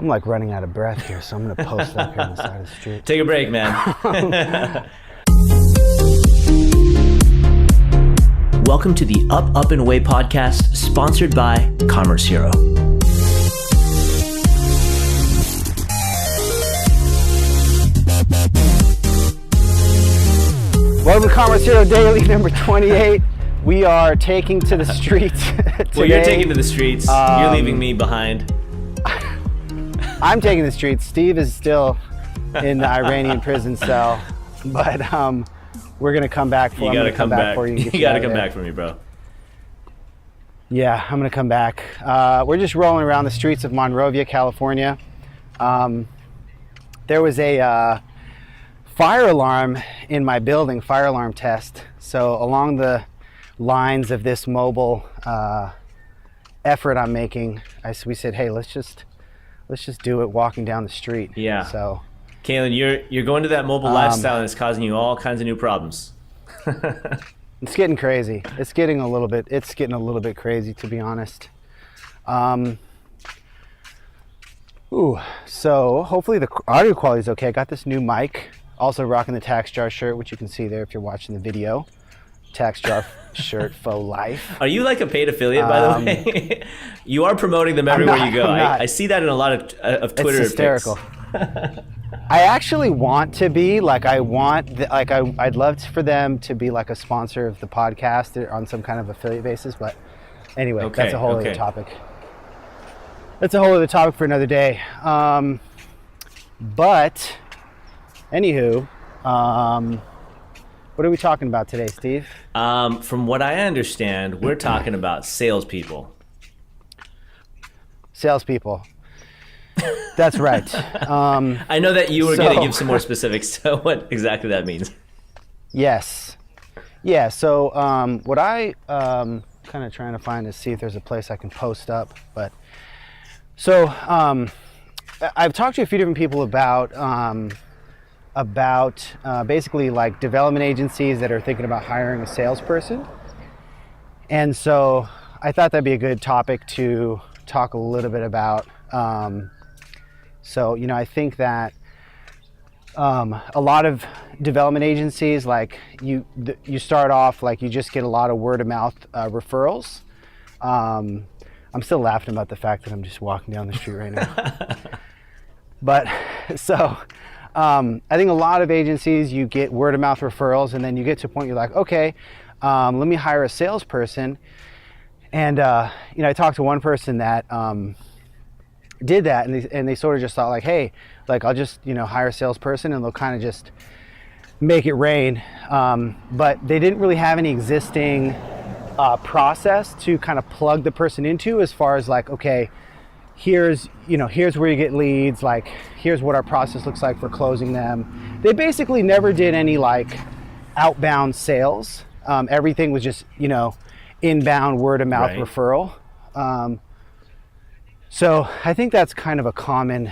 I'm like running out of breath here, so I'm going to post up here on the side of the street. Take a break, man. Welcome to the Up and Away podcast, sponsored by Commerce Hero. Welcome to Commerce Hero Daily number 28. We are taking to the streets today. Well, you're taking to the streets. You're leaving me behind. I'm taking the streets. Steve is still in the Iranian prison cell, but we're gonna come back for you. You gotta come back for you. You gotta come back for me, bro. Yeah, I'm gonna come back. We're just rolling around the streets of Monrovia, California. There was a fire alarm in my building, fire alarm test. So along the lines of this mobile effort I'm making, we said, hey, let's just do it walking down the street. Yeah. So, Kalen, you're going to that mobile lifestyle and it's causing you all kinds of new problems. It's getting crazy. It's getting a little bit crazy, to be honest. So hopefully the audio quality is okay. I got this new mic. Also rocking the Tax Jar shirt, which you can see there if you're watching the video. Tax Jar shirt for life. Are you like a paid affiliate, by the way? You are promoting them everywhere you go. I see that in a lot of Twitter. It's hysterical. I actually want to be I'd love for them to be like a sponsor of the podcast on some kind of affiliate basis. But anyway, that's a whole other topic. That's a whole other topic for another day. But anywho, what are we talking about today, Steve? From what I understand, we're talking about salespeople. Salespeople. That's right. I know that you were going to give some more specifics to what exactly that means. Yes. Yeah, so what I kind of trying to find is see if there's a place I can post up. But so I've talked to a few different people about basically like development agencies that are thinking about hiring a salesperson. And so I thought that'd be a good topic to talk a little bit about. So, I think that a lot of development agencies, like you start off like you just get a lot of word of mouth referrals. I'm still laughing about the fact that I'm just walking down the street right now. But so I think a lot of agencies, you get word of mouth referrals, and then you get to a point you're like, okay, let me hire a salesperson. And I talked to one person that did that, and they sort of just thought like, hey, like I'll just hire a salesperson and they'll kind of just make it rain. But they didn't really have any existing process to kind of plug the person into, as far as like, okay, here's where you get leads, like here's what our process looks like for closing them. They basically never did any like outbound sales. Everything was just inbound word of mouth referral. So I think that's kind of a common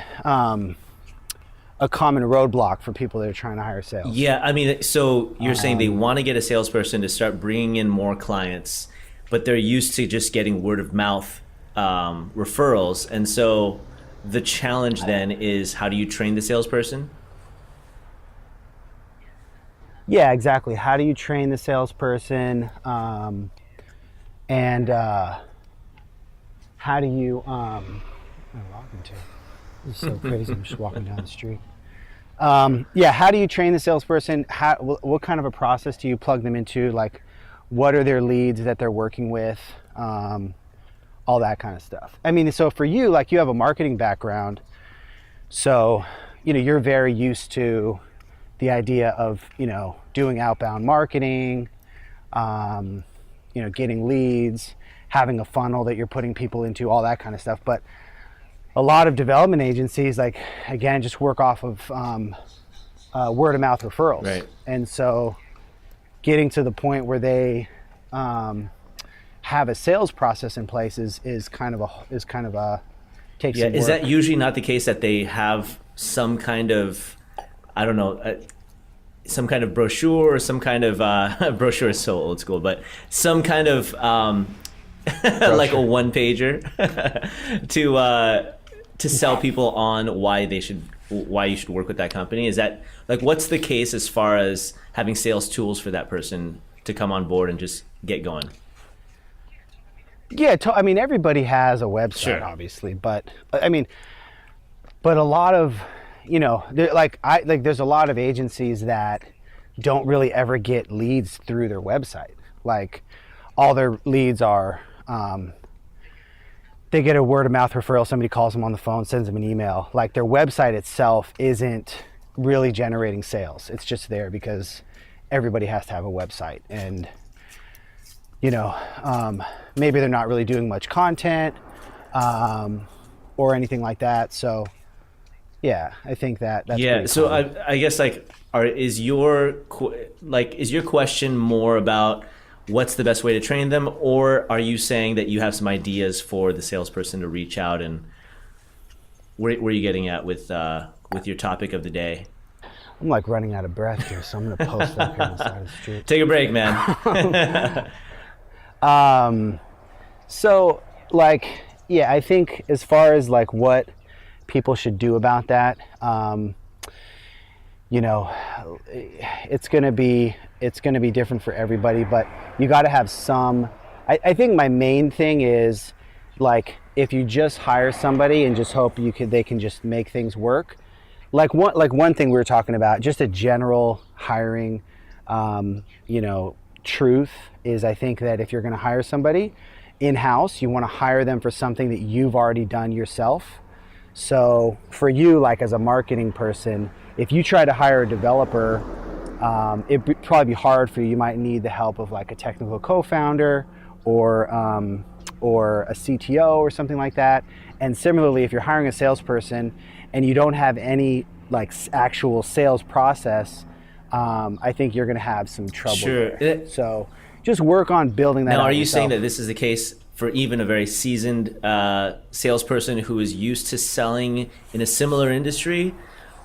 roadblock for people that are trying to hire sales. Yeah, I mean, so you're saying they want to get a salesperson to start bringing in more clients, but they're used to just getting word of mouth referrals. And so the challenge then is, how do you train the salesperson? Yeah, exactly. How do you train the salesperson? And how do you, what am I walking to? This is so crazy. I'm just walking down the street. Yeah, how do you train the salesperson? What kind of a process do you plug them into? Like, what are their leads that they're working with? All that kind of stuff. I mean, so for you, like you have a marketing background, so, you're very used to the idea of, doing outbound marketing, getting leads, having a funnel that you're putting people into, all that kind of stuff. But a lot of development agencies, like, again, just work off of word of mouth referrals. Right. And so getting to the point where they have a sales process in place is kind of a takes some work. Is that usually not the case, that they have some kind of, I don't know, some kind of brochure, or some kind of brochure is so old school, but some kind of like a one pager to sell people on why you should work with that company? Is that like, what's the case as far as having sales tools for that person to come on board and just get going? Yeah, I mean, everybody has a website, Sure. obviously, but I mean, but a lot of, there's a lot of agencies that don't really ever get leads through their website. Like, all their leads are, they get a word of mouth referral. Somebody calls them on the phone, sends them an email. Like, their website itself isn't really generating sales. It's just there because everybody has to have a website, and maybe they're not really doing much content or anything like that. So yeah, I think that's So common. I guess is your question more about what's the best way to train them, or are you saying that you have some ideas for the salesperson to reach out, and where are you getting at with your topic of the day? I'm like running out of breath here, so I'm going to post up here on the side of the street. Take a break, man. So I think as far as like what people should do about that, it's going to be different for everybody, but you got to have some. I think my main thing is, like, if you just hire somebody and just hope they can just make things work. One thing we were talking about, just a general hiring, truth is, I think that if you're going to hire somebody in-house, you want to hire them for something that you've already done yourself. So for you, like as a marketing person, if you try to hire a developer, it'd probably be hard for you. You might need the help of like a technical co-founder or a CTO or something like that. And similarly, if you're hiring a salesperson and you don't have any like actual sales process, I think you're going to have some trouble. Sure. There. So just work on building that. Now, out are you yourself. saying that this is the case for even a very seasoned salesperson who is used to selling in a similar industry?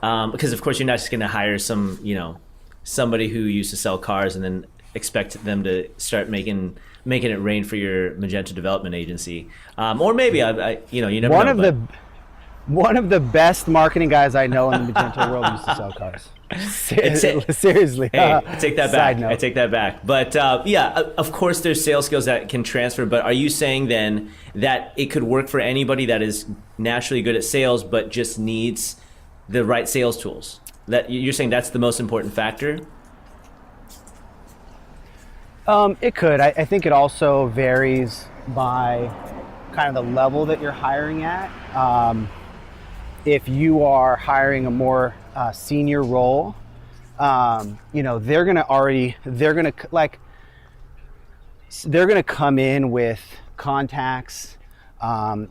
Because of course you're not just going to hire somebody who used to sell cars and then expect them to start making it rain for your Magento development agency, or maybe you never know. One of the best marketing guys I know in the Magento world used to sell cars. Seriously. Hey, I take that back. Note. I take that back. But of course there's sales skills that can transfer, but are you saying then that it could work for anybody that is naturally good at sales but just needs the right sales tools? That you're saying that's the most important factor? It could. I think it also varies by kind of the level that you're hiring at. If you are hiring a more senior role, they're gonna come in with contacts.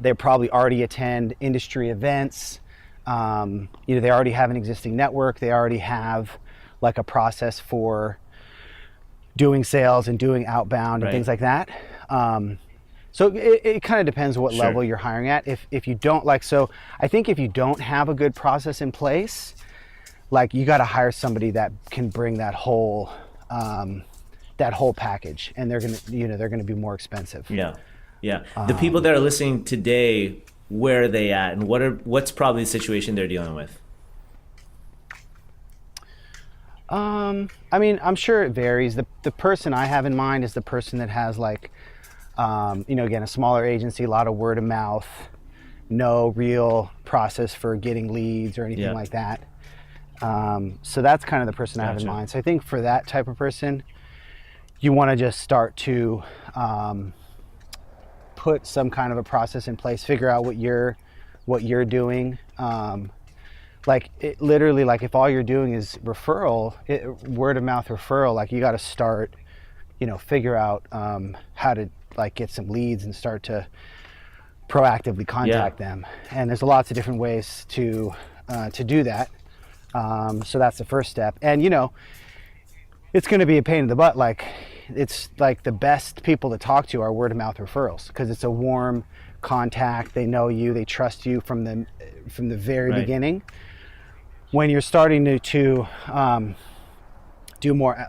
They probably already attend industry events. They already have an existing network. They already have like a process for doing sales and doing outbound and things like that. So it kind of depends what level you're hiring at. If you don't I think if you don't have a good process in place, like you got to hire somebody that can bring that whole package, and they're gonna be more expensive. Yeah. The people that are listening today, where are they at, and what's probably the situation they're dealing with? I mean, I'm sure it varies. The person I have in mind is the person that has again, a smaller agency, a lot of word of mouth, no real process for getting leads or anything like that. So that's kind of the person I have in mind. So I think for that type of person, you want to just start to put some kind of a process in place, figure out what you're doing. Literally, if all you're doing is word of mouth referral, you got to start, figure out how to get some leads and start to proactively contact them. And there's lots of different ways to do that. So that's the first step. And it's going to be a pain in the butt. It's the best people to talk to are word of mouth referrals, because it's a warm contact. They know you, they trust you from the very beginning. When you're starting to do more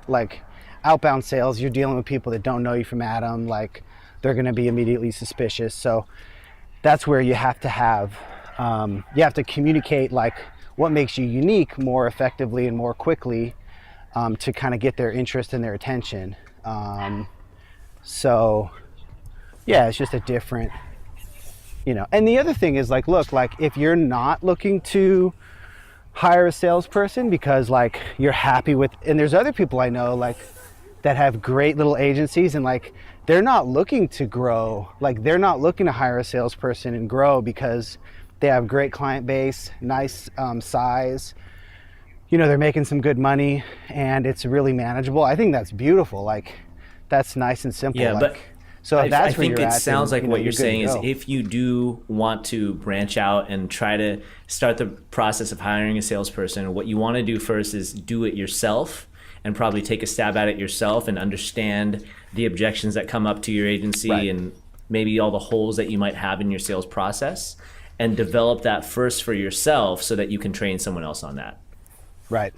outbound sales, you're dealing with people that don't know you from Adam. They're going to be immediately suspicious. So that's where you have to have you have to communicate like what makes you unique more effectively and more quickly, to kind of get their interest and their attention. So yeah, it's just a different, and the other thing is like, look, like if you're not looking to hire a salesperson because like you're happy with, and there's other people I know like that have great little agencies and like they're not looking to grow, like they're not looking to hire a salesperson and grow because they have great client base, nice size, they're making some good money and it's really manageable. I think that's beautiful. Like that's nice and simple. Yeah, like, but so if that's I where think you're it at, sounds then, like what you're good to saying is go. if you do want to branch out and try to start the process of hiring a salesperson, what you want to do first is do it yourself and probably take a stab at it yourself and understand the objections that come up to your agency Right. and maybe all the holes that you might have in your sales process, and develop that first for yourself so that you can train someone else on that. Right.